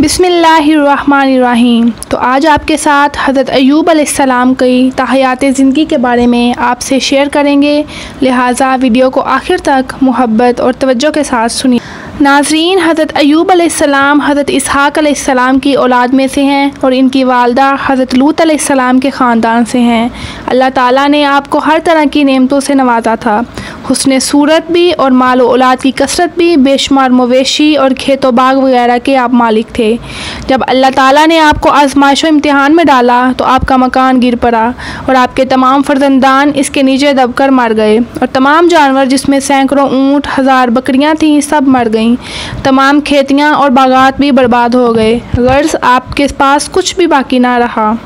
बिस्मिल्लाहिर्रहमानिर्रहीम। तो आज आपके साथ हज़रत अय्यूब अलैहिस्सलाम की ताहयात ज़िंदगी के बारे में आपसे शेयर करेंगे, लिहाजा वीडियो को आखिर तक मोहब्बत और तवज्जो के साथ सुनिए। नाज़रीन, हज़रत अय्यूब अलैहिस्सलाम हज़रत इसहाक़ अलैहिस्सलाम की औलाद में से हैं और इनकी वालदा हज़रत लूत अलैहिस्सलाम के ख़ानदान से हैं। अल्लाह ताला ने आपको हर तरह की नेमतों से नवाजा था, हुस्न सूरत भी और माल औलाद की कसरत भी, बेशुमार मवेशी और खेतो बाग वगैरह के आप मालिक थे। जब अल्लाह ताला ने आपको आजमाइश व इम्तिहान में डाला तो आपका मकान गिर पड़ा और आपके तमाम फर्जंदान इसके नीचे दबकर मर गए और तमाम जानवर जिसमें सैकड़ों ऊँट, हज़ार बकरियाँ थीं, सब मर गईं। तमाम खेतियाँ और बागात भी बर्बाद हो गए, गर्ज़ आपके पास कुछ भी बाकी ना रहा।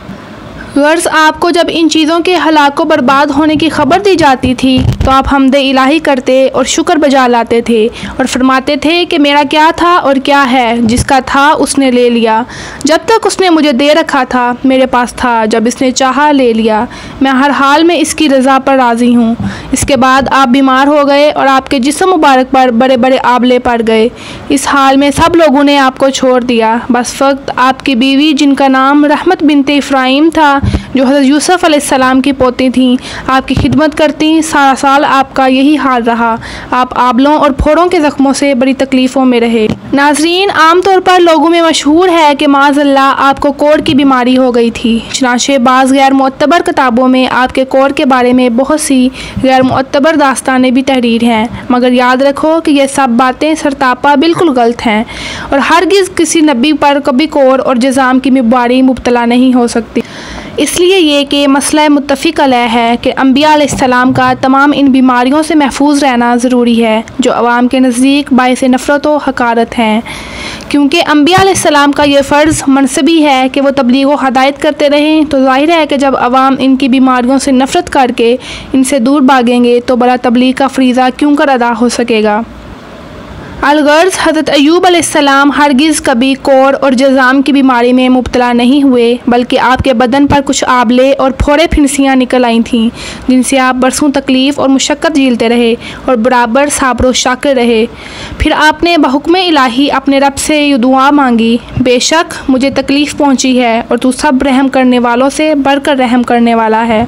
गर्ज़ आपको जब इन चीज़ों के हलाक व बर्बाद होने की खबर दी जाती थी तो आप हमदे इलाही करते और शुक्र बजा लाते थे और फरमाते थे कि मेरा क्या था और क्या है, जिसका था उसने ले लिया। जब तक उसने मुझे दे रखा था मेरे पास था, जब इसने चाहा ले लिया। मैं हर हाल में इसकी रज़ा पर राज़ी हूँ। इसके बाद आप बीमार हो गए और आपके जिस्म मुबारक पर बड़े बड़े आबले पड़ गए। इस हाल में सब लोगों ने आपको छोड़ दिया, बस फ़कत आपकी बीवी जिनका नाम रहमत बिनते इफ़राहीम था, जो हज़रत यूसुफ़ अलैहिस्सलाम की पोती थीं, आपकी खिदमत करती। सारा साल आपका यही हाल रहा। आप आबलों और फोड़ों के ज़ख्मों से बड़ी तकलीफ़ों में रहे। नाज़रीन, आम तौर पर लोगों में मशहूर है कि माज़अल्लाह आपको कोढ़ की बीमारी हो गई थी। चुनांचे बाज़ गैर मुअत्तबर किताबों में आपके कोढ़ के बारे में बहुत सी गैर मुअत्तबर दास्तानें भी तहरीर हैं, मगर याद रखो कि यह सब बातें सरतापा बिल्कुल गलत हैं और हरगिज़ किसी नबी पर कभी कोढ़ और जज़ाम की बीमारी मुब्तला नहीं हो सकती। इसलिए ये कि मसला मुत्तफ़िक़ अलैह है कि अंबिया अलैहिस्सलाम का तमाम इन बीमारियों से महफूज रहना ज़रूरी है, जो अवाम के नज़दीक बाइस नफ़रत व हकारत हैं, क्योंकि अंबिया अलैहिस्सलाम का ये फ़र्ज़ मनसबी है कि वो तबलीग व हदायत करते रहें। तो ज़ाहिर है कि जब अवाम इनकी बीमारियों से नफ़रत करके इनसे दूर भागेंगे तो बड़ा तबलीग का फ़रीज़ा क्यों कर अदा हो सकेगा। अलगर्ज़ हज़रत अय्यूब अलैहिस्सलाम हरगिज़ कभी कोढ़ और जज़ाम की बीमारी में मुब्तला नहीं हुए, बल्कि आपके बदन पर कुछ आबले और फोड़े फिनसियाँ निकल आई थीं, जिनसे आप बरसों तकलीफ़ और मुशक्क़त झेलते रहे और बराबर साबिर व शाकिर रहे। फिर आपने बहुक्म इलाही अपने रब से ये दुआ मांगी, बेशक मुझे तकलीफ़ पहुँची है और तू सब रहम करने वालों से बढ़कर रहम करने वाला है।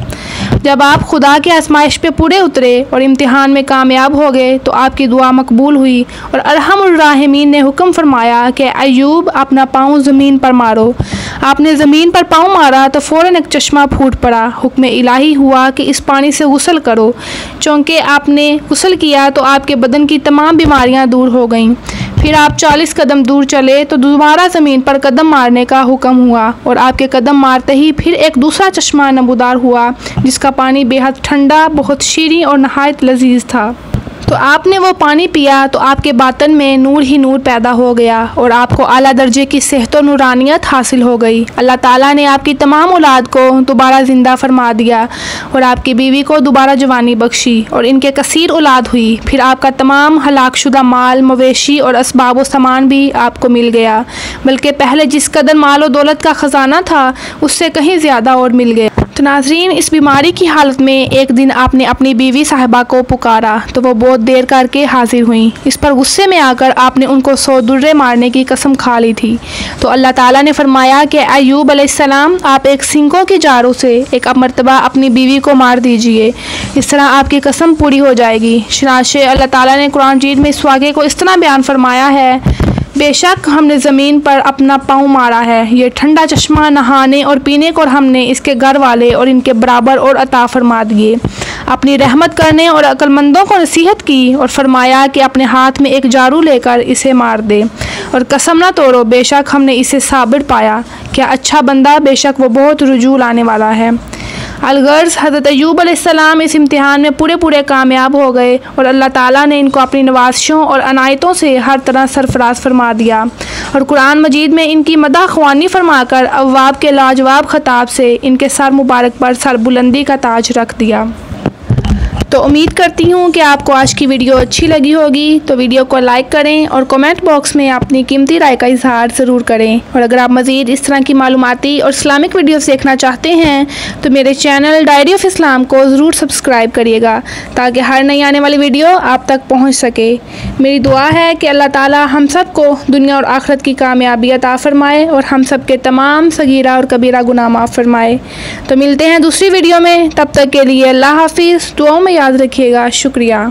जब आप खुदा के आजमाइश पे पूरे उतरे और इम्तिहान में कामयाब हो गए तो आपकी दुआ मकबूल हुई और अरहमुर राहिमीन ने हुक्म फरमाया कि अय्यूब अपना पाँव ज़मीन पर मारो। आपने ज़मीन पर पाँव मारा तो फ़ौरन एक चश्मा फूट पड़ा। हुक्म इलाही हुआ कि इस पानी से गुस्ल करो। चूँकि आपने गुस्ल किया तो आपके बदन की तमाम बीमारियाँ दूर हो गईं। फिर आप 40 कदम दूर चले तो दोबारा ज़मीन पर कदम मारने का हुक्म हुआ और आपके कदम मारते ही फिर एक दूसरा चश्मा नमूदार हुआ, जिसका पानी बेहद ठंडा, बहुत शीरीं और नहायत लजीज था। तो आपने वो पानी पिया तो आपके बातन में नूर ही नूर पैदा हो गया और आपको आला दर्जे की सेहत और नूरानियत हासिल हो गई। अल्लाह ताला ने आपकी तमाम औलाद को दोबारा ज़िंदा फरमा दिया और आपकी बीवी को दोबारा जवानी बख्शी और इनके कसीर औलाद हुई। फिर आपका तमाम हलाकशुदा माल, मवेशी और असबाब व सामान भी आपको मिल गया, बल्कि पहले जिस कदर माल व दौलत का ख़जाना था उससे कहीं ज़्यादा और मिल गया। तो नाज़रीन, इस बीमारी की हालत में एक दिन आपने अपनी बीवी साहिबा को पुकारा तो वो बहुत देर करके हाजिर हुई। इस पर गुस्से में आकर आपने उनको 100 दुर्रे मारने की कसम खा ली थी। तो अल्लाह ताला ने फरमाया कि अय्यूब अलैहिस्सलाम, आप एक सिंकों की जारों से एक मरतबा अपनी बीवी को मार दीजिए, इस तरह आपकी कसम पूरी हो जाएगी। चुनांचे अल्लाह ताला ने कुरान मजीद में इस वाक़े को इस तरह बयान फरमाया है, बेशक हमने ज़मीन पर अपना पाँव मारा है, ये ठंडा चश्मा नहाने और पीने को, और हमने इसके घर वाले और इनके बराबर और अता फरमा दिए। अपनी रहमत करने और अक्लमंदों को नसीहत की और फरमाया कि अपने हाथ में एक जारू लेकर इसे मार दे और कसम न तोड़ो, बेशक हमने इसे साबिर पाया। क्या अच्छा बंदा, बेशक वो बहुत रुजू लाने वाला है। अलगर्ज़ हज़रत अय्यूब अलैहिस्सलाम इस इम्तिहान में पूरे कामयाब हो गए और अल्लाह ताला ने इनको अपनी नवाज़िशों और अनायतों से हर तरह सरफराज फरमा दिया और कुरान मजीद में इनकी मदह ख्वानी फरमाकर अव्वाब के लाजवाब ख़ताब से इनके सर मुबारक पर सरबुलंदी का ताज रख दिया। तो उम्मीद करती हूँ कि आपको आज की वीडियो अच्छी लगी होगी। तो वीडियो को लाइक करें और कमेंट बॉक्स में अपनी कीमती राय का इजहार ज़रूर करें। और अगर आप मज़ीद इस तरह की मालूमाती और इस्लामिक वीडियोस देखना चाहते हैं तो मेरे चैनल डायरी ऑफ इस्लाम को ज़रूर सब्सक्राइब करिएगा ताकि हर नई आने वाली वीडियो आप तक पहुँच सके। मेरी दुआ है कि अल्लाह ताला हम सब को दुनिया और आखिरत की कामयाबी अता फ़रमाए और हम सब के तमाम सगीरा और कबीरा गुनाह माफ़ फरमाए। तो मिलते हैं दूसरी वीडियो में, तब तक के लिए अल्लाह हाफिज़। दुआओं में याद रखिएगा। शुक्रिया।